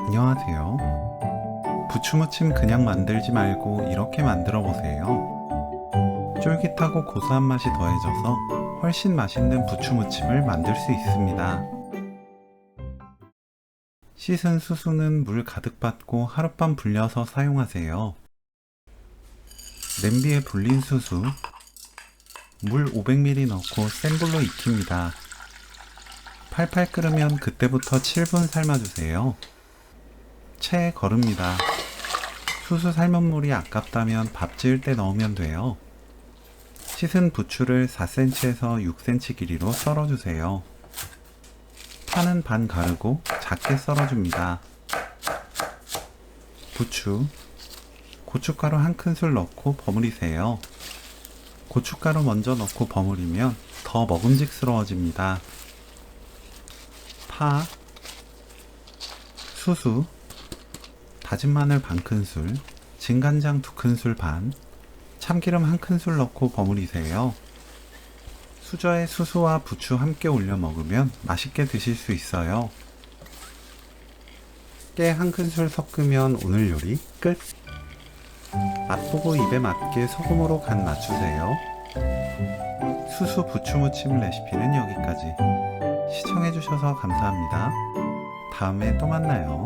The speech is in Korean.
안녕하세요. 부추무침 그냥 만들지 말고 이렇게 만들어 보세요. 쫄깃하고 고소한 맛이 더해져서 훨씬 맛있는 부추무침을 만들 수 있습니다. 씻은 수수는 물 가득 받고 하룻밤 불려서 사용하세요. 냄비에 불린 수수, 물 500ml 넣고 센 불로 익힙니다. 팔팔 끓으면 그때부터 7분 삶아주세요. 체에 거릅니다. 수수 삶은 물이 아깝다면 밥 지을 때 넣으면 돼요. 씻은 부추를 4cm에서 6cm 길이로 썰어주세요. 파는 반 가르고 작게 썰어줍니다. 부추, 고춧가루 1큰술 넣고 버무리세요. 고춧가루 먼저 넣고 버무리면 더 먹음직스러워집니다. 파, 수수, 다진 마늘 반큰술, 진간장 2큰술 반, 참기름 1큰술 넣고 버무리세요. 수저에 수수와 부추 함께 올려 먹으면 맛있게 드실 수 있어요. 깨 1큰술 섞으면 오늘 요리 끝! 맛보고 입에 맞게 소금으로 간 맞추세요. 수수 부추무침 레시피는 여기까지. 시청해주셔서 감사합니다. 다음에 또 만나요.